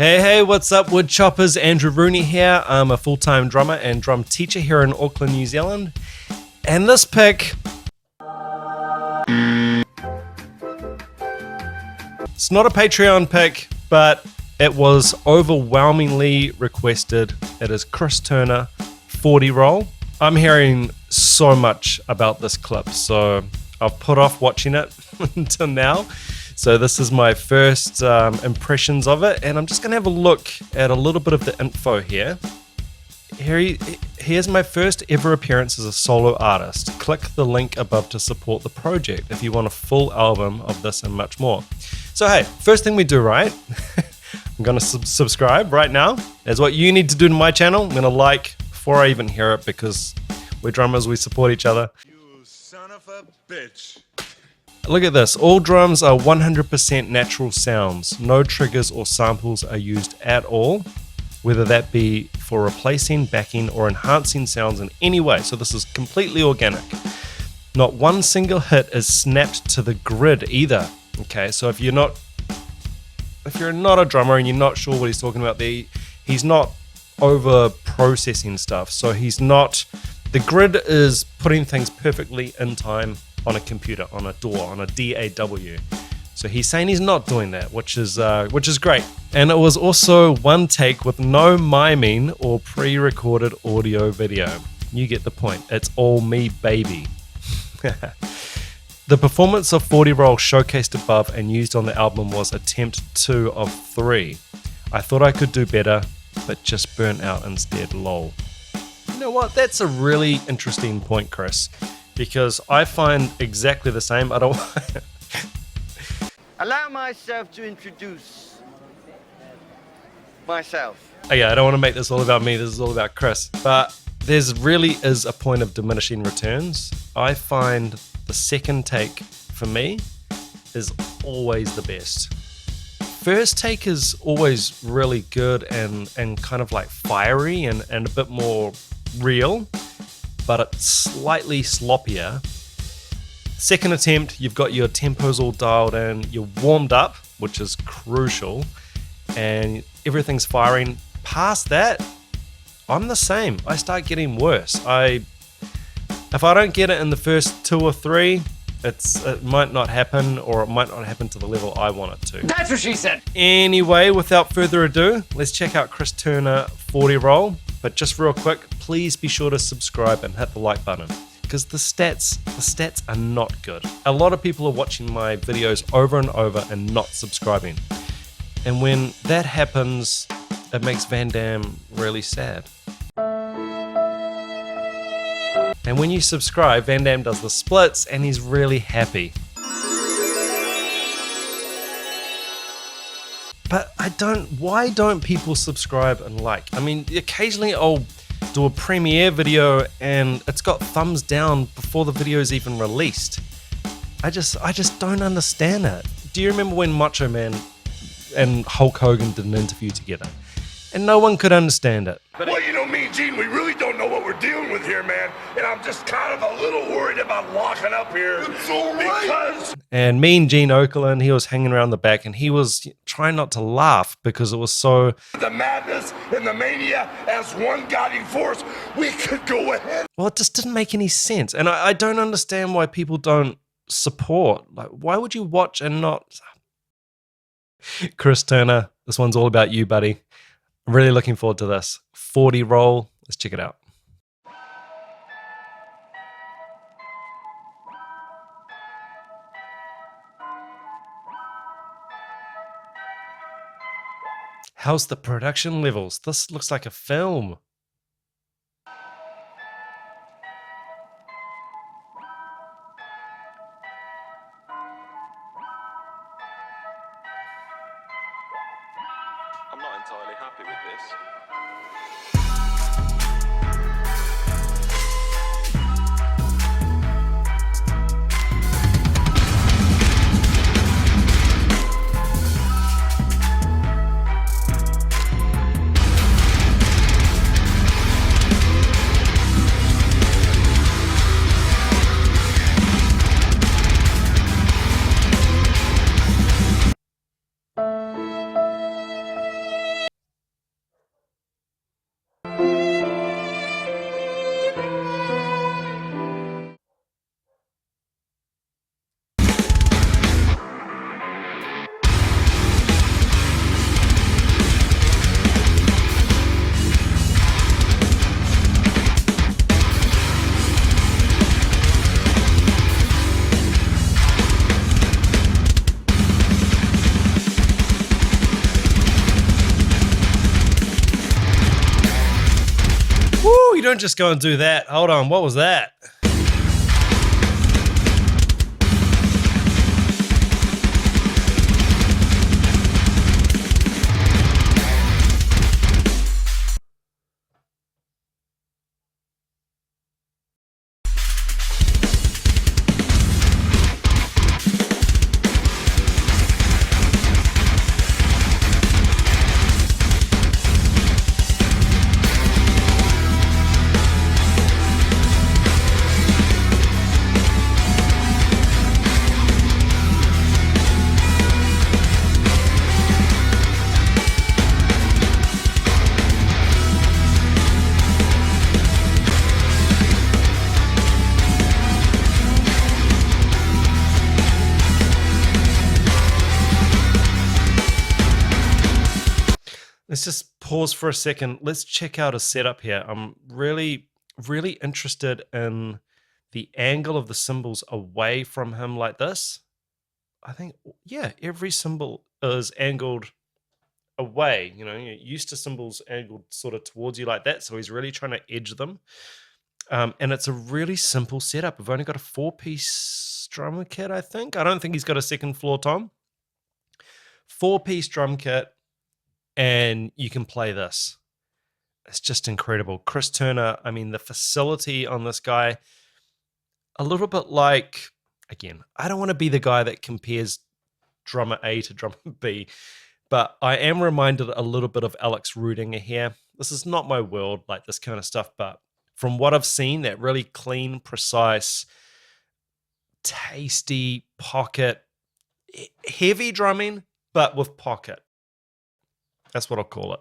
Hey, what's up, wood choppers? Andrew Rooney here. I'm a full-time drummer and drum teacher here in Auckland, New Zealand. And this pick, it's not a Patreon pick, but it was overwhelmingly requested. It is Chris Turner, 40 roll. I'm hearing so much about this clip, so I've put off watching it until now. So this is my first impressions of it, and I'm just going to have a look at a little bit of the info here. Here's my first ever appearance as a solo artist. Click the link above to support the project if you want a full album of this and much more. So hey, first thing we do, right? I'm going to subscribe right now. That's what you need to do to my channel. I'm going to like before I even hear it, because we're drummers, we support each other. You son of a bitch. Look at this, all drums are 100% natural sounds. No triggers or samples are used at all, whether that be for replacing, backing, or enhancing sounds in any way. So this is completely organic. Not one single hit is snapped to the grid either. Okay, so if you're not a drummer and you're not sure what he's talking about there, he's not over processing stuff. So the grid is putting things perfectly in time on a computer, on a DAW, on a DAW. So he's saying he's not doing that, which is great. And it was also one take with no miming or pre-recorded audio video. You get the point. It's all me, baby. The performance of 40 roll showcased above and used on the album was attempt 2 of 3. I thought I could do better, but just burnt out instead, lol. You know what? That's a really interesting point, Chris. Because I find exactly the same. I don't allow myself to introduce myself. Oh yeah, I don't want to make this all about me. This is all about Chris. But there's really is a point of diminishing returns. I find the second take for me is always the best. First take is always really good and kind of like fiery and a bit more real, but it's slightly sloppier. Second attempt, you've got your tempos all dialed in, you're warmed up, which is crucial, and everything's firing. Past that, I'm the same. I start getting worse. If I don't get it in the first 2 or 3, it might not happen, or it might not happen to the level I want it to. That's what she said. Anyway, without further ado, let's check out Chris Turner 40 roll. But just real quick, please be sure to subscribe and hit the like button, because the stats are not good. A lot of people are watching my videos over and over and not subscribing. And when that happens, it makes Van Damme really sad. And when you subscribe, Van Damme does the splits and he's really happy. But why don't people subscribe and like? I mean, occasionally I'll do a premiere video and it's got thumbs down before the video is even released. I just don't understand it. Do you remember when Macho Man and Hulk Hogan did an interview together? And no one could understand it. Well, you know, me and Gene, we really don't know what we're dealing with here, man. And I'm just kind of a little worried about locking up here. It's all right. And me and Gene Okerlund, he was hanging around the back and he was trying not to laugh because it was so... The madness and the mania as one guiding force, we could go ahead. Well, it just didn't make any sense. And I don't understand why people don't support. Like, why would you watch and not... Chris Turner, this one's all about you, buddy. I'm really looking forward to this. 40 roll. Let's check it out. How's the production levels? This looks like a film. I'm not entirely happy with this. don't just go and do that. Hold on, what was that? Let's just pause for a second. Let's check out a setup here. I'm really, really interested in the angle of the cymbals away from him like this. I think, yeah, every cymbal is angled away. You know, you're used to cymbals angled sort of towards you like that. So he's really trying to edge them. And it's a really simple setup. We've only got a 4-piece drum kit, I think. I don't think he's got a second floor tom. 4-piece drum kit. And you can play this. It's just incredible. Chris Turner, I mean, the facility on this guy, a little bit like, again, I don't want to be the guy that compares drummer A to drummer B, but I am reminded a little bit of Alex Rudinger here. This is not my world, like this kind of stuff, but from what I've seen, that really clean, precise, tasty pocket, heavy drumming, but with pocket. That's what I'll call it.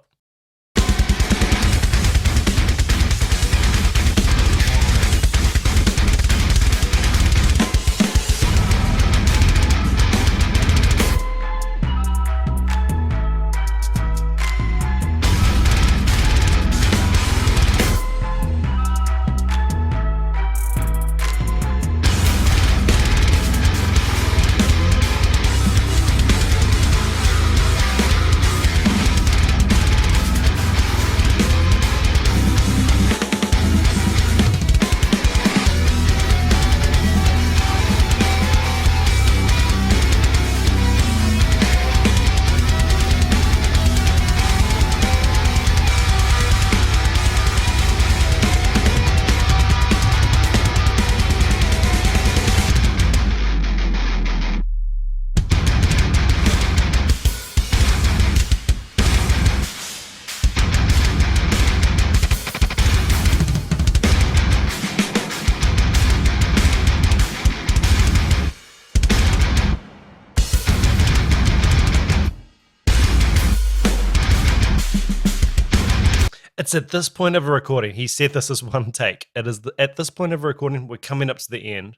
It's at this point of a recording. He said this is one take. It is at this point of a recording, we're coming up to the end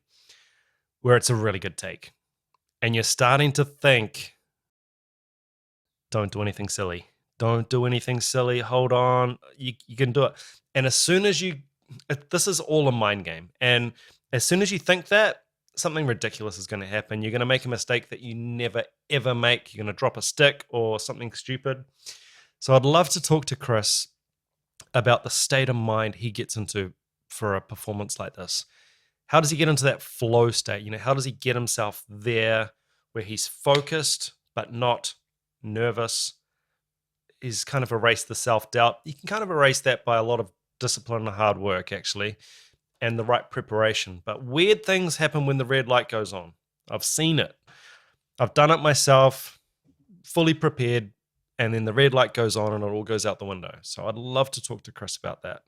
where it's a really good take. And you're starting to think, don't do anything silly. Don't do anything silly. Hold on. You can do it. And as soon as this is all a mind game. And as soon as you think that, something ridiculous is going to happen. You're going to make a mistake that you never, ever make. You're going to drop a stick or something stupid. So I'd love to talk to Chris about the state of mind he gets into for a performance like this. How does he get into that flow state? You know, how does he get himself there where he's focused but not nervous? He's kind of erased the self-doubt. You can kind of erase that by a lot of discipline and hard work, actually, and the right preparation. But weird things happen when the red light goes on. I've seen it. I've done it myself, fully prepared, and then the red light goes on and it all goes out the window. So I'd love to talk to Chris about that.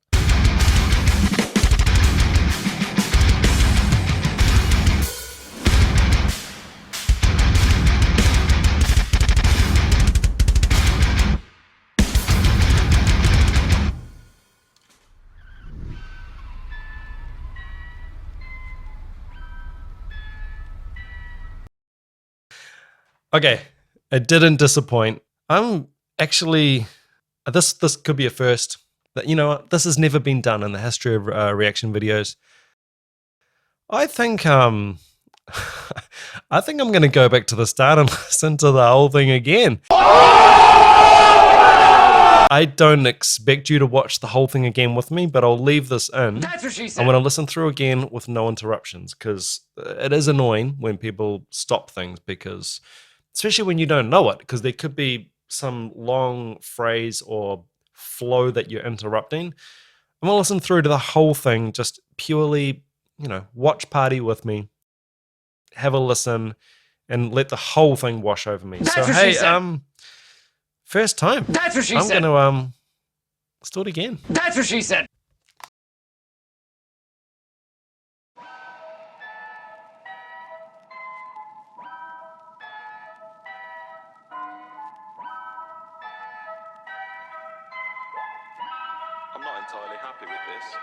Okay, it didn't disappoint. I'm actually, this could be a first, but you know what? This has never been done in the history of reaction videos. I think I think I'm going to go back to the start and listen to the whole thing again. I don't expect you to watch the whole thing again with me, but I'll leave this in. That's what she said. I'm going to listen through again with no interruptions, because it is annoying when people stop things, because especially when you don't know it, because there could be some long phrase or flow that you're interrupting. I'm going to listen through to the whole thing, just purely, watch party with me, have a listen, and let the whole thing wash over me. That's So, what hey, she said. first time. That's what she I'm said. going to let's do it again. That's what she said. I'm not entirely happy with this.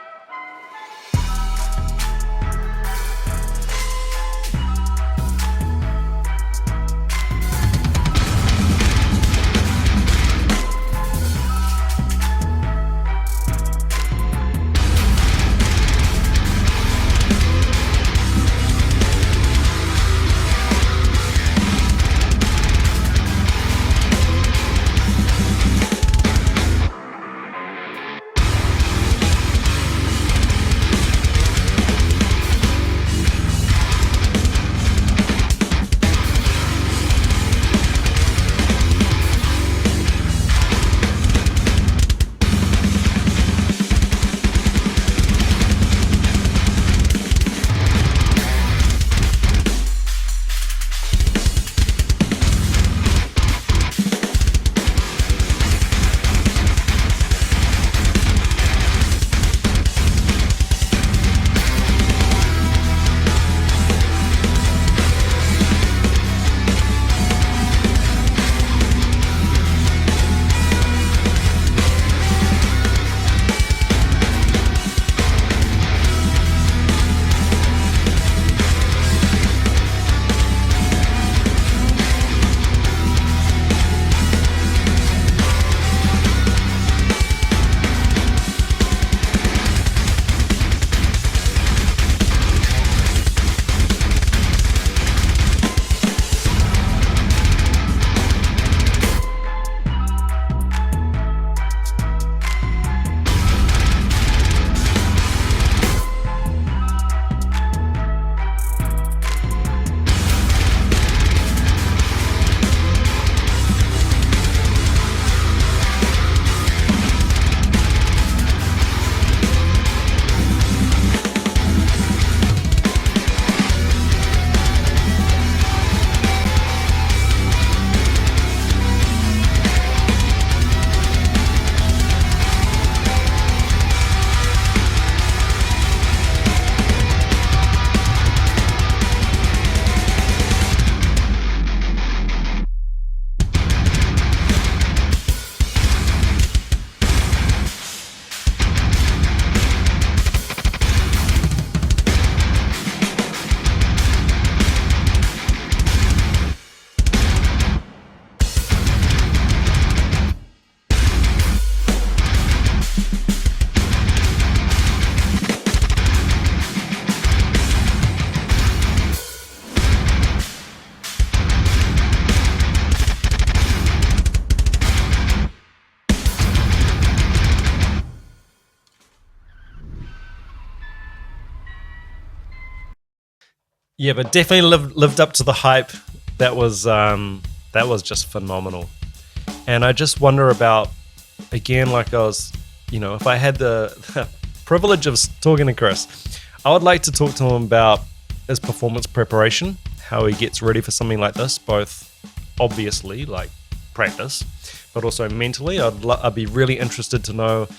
Yeah, but definitely lived up to the hype. That was just phenomenal. And I just wonder about, again, like I was, if I had the privilege of talking to Chris, I would like to talk to him about his performance preparation, how he gets ready for something like this, both obviously like practice, but also mentally. I'd be really interested to know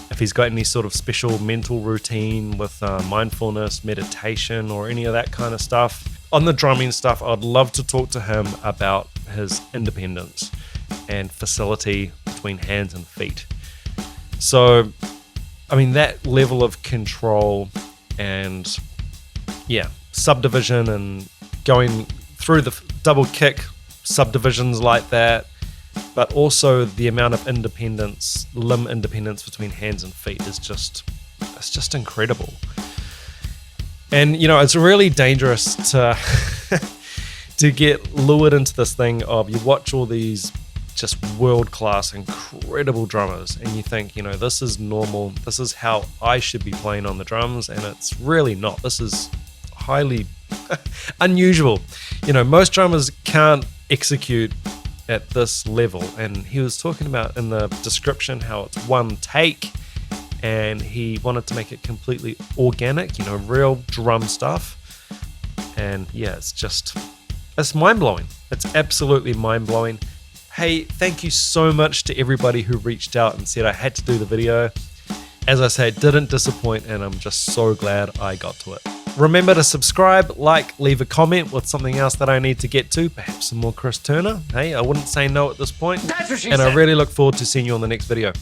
if he's got any sort of special mental routine with mindfulness, meditation, or any of that kind of stuff. On the drumming stuff, I'd love to talk to him about his independence and facility between hands and feet. So, I mean, that level of control and, subdivision and going through the double kick subdivisions like that, but also the amount of independence, limb independence between hands and feet is just incredible. And, it's really dangerous to to get lured into this thing of you watch all these just world-class, incredible drummers, and you think, you know, this is normal, this is how I should be playing on the drums, and it's really not. This is highly unusual. You know, most drummers can't execute at this level, and he was talking about in the description how it's one take, and he wanted to make it completely organic, you know, real drum stuff. And yeah, it's mind-blowing. It's absolutely mind-blowing. Hey, thank you so much to everybody who reached out and said I had to do the video. As I say, it didn't disappoint, and I'm just so glad I got to it. Remember to subscribe, like, leave a comment with something else that I need to get to, perhaps some more Chris Turner. Hey, I wouldn't say no at this point. That's what she and said. I really look forward to seeing you on the next video.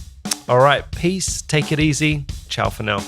All right, peace, take it easy. Ciao for now.